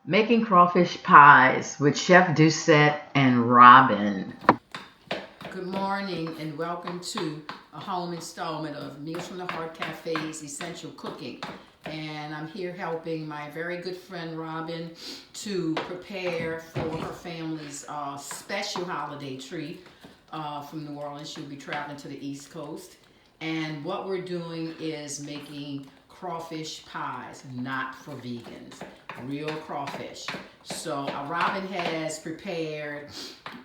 Making crawfish pies with Chef Doucette and Robin. Good morning and welcome to a home installment of Meals from the Heart Cafe's Essential Cooking. And I'm here helping my very good friend Robin to prepare for her family's special holiday treat from New Orleans. She'll be traveling to the East Coast. And what we're doing is making crawfish pies, not for vegans, real crawfish. So Robin has prepared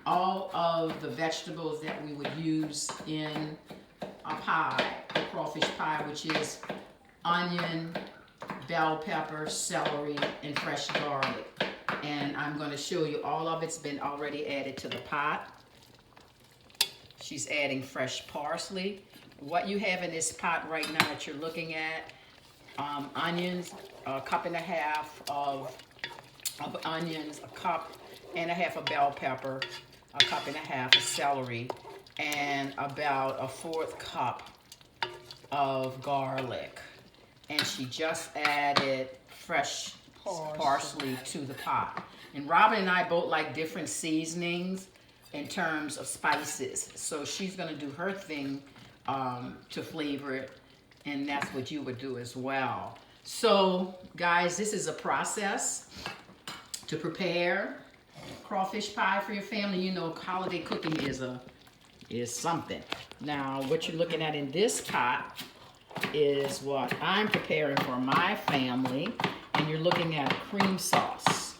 all of the vegetables that we would use in a pie, a crawfish pie, which is onion, bell pepper, celery, and fresh garlic. And I'm going to show you all of it's been already added to the pot. She's adding fresh parsley. What you have in this pot right now that you're looking at, onions, a cup and a half of onions, a cup and a half of bell pepper, a cup and a half of celery, and about a 1/4 cup of garlic. And she just added fresh parsley to the pot. And Robin and I both like different seasonings in terms of spices. So she's gonna do her thing to flavor it, and that's what you would do as well. So guys, this is a process to prepare crawfish pie for your family. You know, holiday cooking is something. Now, what you're looking at in this pot is what I'm preparing for my family, and you're looking at cream sauce.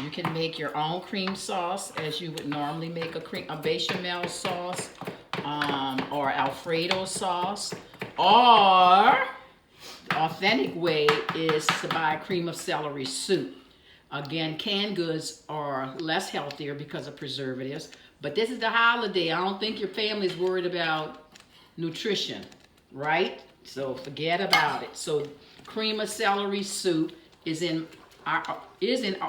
You can make your own cream sauce as you would normally make a bechamel sauce or Alfredo sauce, or the authentic way is to buy cream of celery soup. Again, canned goods are less healthier because of preservatives, but this is the holiday. I don't think your family's worried about nutrition, right? So forget about it. So cream of celery soup is in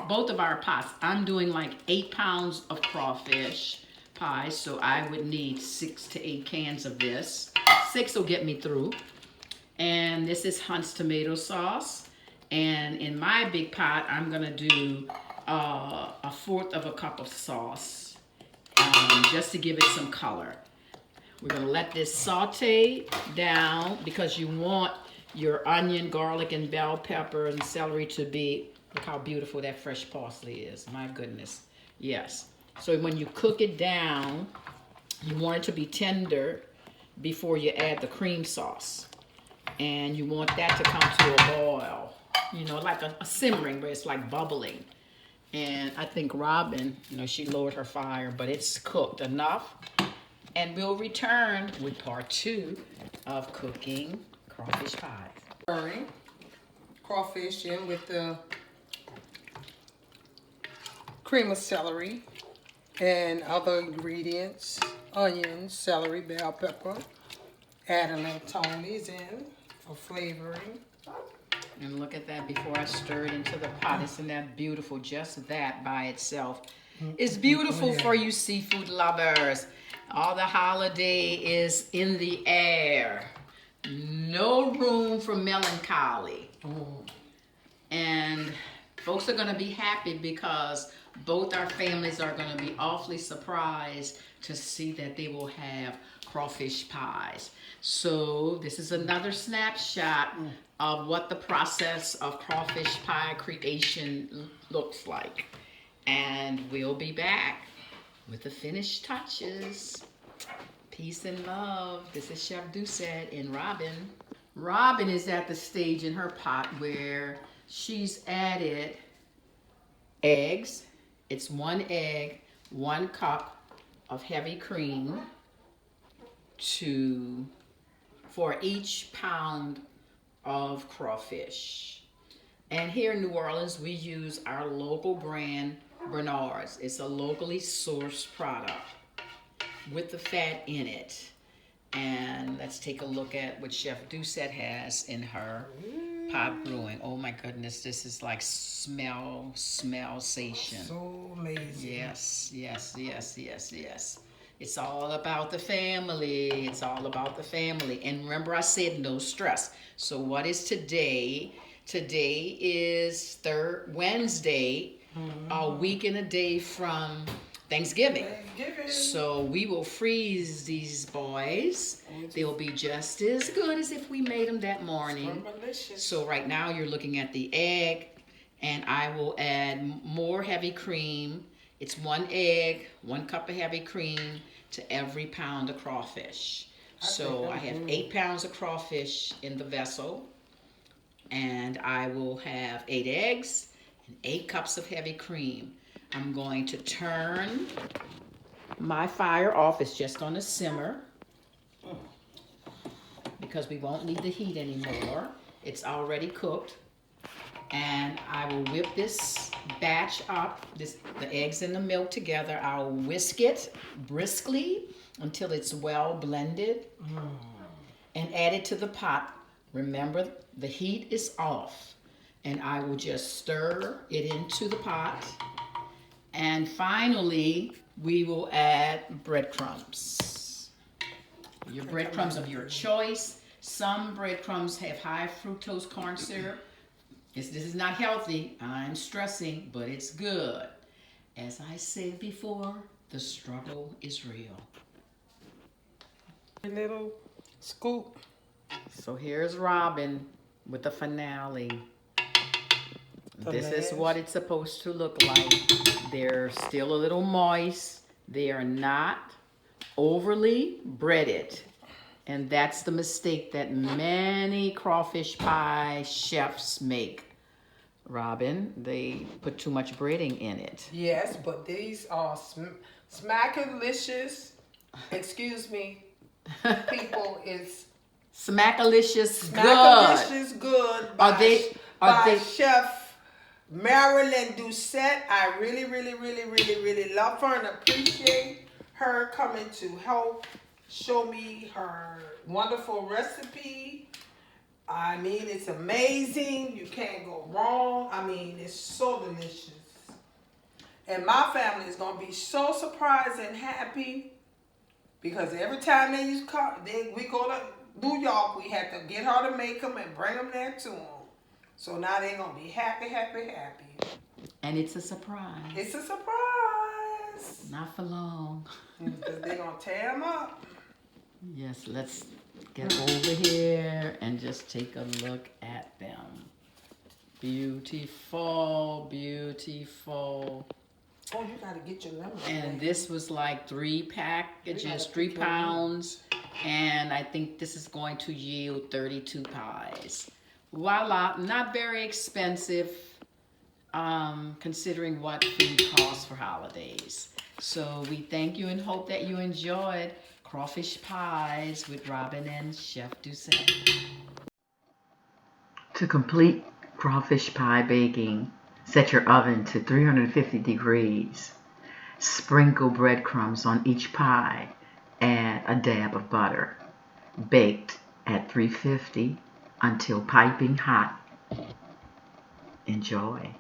both of our pots. I'm doing like 8 pounds of crawfish pie, so I would need 6 to 8 cans of this. 6 will get me through. And this is Hunt's tomato sauce. And in my big pot, I'm gonna do a 1/4 cup of sauce, just to give it some color. We're gonna let this saute down because you want your onion, garlic, and bell pepper and celery to be, look how beautiful that fresh parsley is. My goodness, yes. So when you cook it down, you want it to be tender before you add the cream sauce. And you want that to come to a boil, you know, like a simmering, but it's like bubbling. And I think Robin, you know, she lowered her fire, but it's cooked enough. And we'll return with part 2 of cooking crawfish pies. Stirring crawfish in with the cream of celery and other ingredients, onions, celery, bell pepper. Add a little Tony's in for flavoring. And look at that before I stir it into the pot. Isn't that beautiful? Just that by itself is beautiful for you seafood lovers. All the holiday is in the air. No room for melancholy. And folks are going to be happy because both our families are going to be awfully surprised to see that they will have crawfish pies. So this is another snapshot of what the process of crawfish pie creation looks like. And we'll be back with the finished touches. Peace and love. This is Chef Doucette and Robin. Robin is at the stage in her pot where she's added eggs. It's 1 egg, 1 cup of heavy cream for each pound of crawfish. And here in New Orleans, we use our local brand, Bernard's. It's a locally sourced product with the fat in it. And let's take a look at what Chef Doucette has in her pot brewing. Oh my goodness, this is like smell-sation. So amazing. Yes, yes, yes, yes, yes. It's all about the family. It's all about the family. And remember I said no stress. So what is today? Today is Wednesday, a week and a day from Thanksgiving. So we will freeze these boys. They'll be just as good as if we made them that morning. So right now you're looking at the egg, and I will add more heavy cream. It's 1 egg, 1 cup of heavy cream to every pound of crawfish. So I have 8 pounds of crawfish in the vessel, and I will have 8 eggs and 8 cups of heavy cream. I'm going to turn my fire off. It's just on a simmer because we won't need the heat anymore. It's already cooked. And I will whip this batch up, the eggs and the milk together. I'll whisk it briskly until it's well blended and add it to the pot. Remember, the heat is off. And I will just stir it into the pot. And finally, we will add breadcrumbs. Your breadcrumbs of your choice. Some breadcrumbs have high fructose corn syrup. This is not healthy, I'm stressing, but it's good. As I said before, the struggle is real. A little scoop. So here's Robin with the finale. This is what it's supposed to look like. They're still a little moist. They are not overly breaded. And that's the mistake that many crawfish pie chefs make. Robin, they put too much breading in it. Yes, but these are smackalicious. Excuse me, people. It's Smackalicious good. smackalicious good Are by they Chef Marilyn Doucette. I really love her and appreciate her coming to help show me her wonderful recipe. I mean, it's amazing. You can't go wrong. I mean, it's so delicious. And my family is going to be so surprised and happy because every time we go to New York, we have to get her to make them and bring them there to them. So now they're going to be happy. And it's a surprise. It's a surprise. Not for long. Because they're going to tear them up. Yes, let's get over here and just take a look at them. Beautiful, beautiful. Oh, you got to get your lemon. And this was like 3 packages, 3 pounds. And I think this is going to yield 32 pies. Voila, not very expensive considering what food costs for holidays. So we thank you and hope that you enjoyed Crawfish Pies with Robin and Chef Doucette. To complete crawfish pie baking, set your oven to 350 degrees. Sprinkle breadcrumbs on each pie. Add a dab of butter. Baked at 350 until piping hot. Enjoy.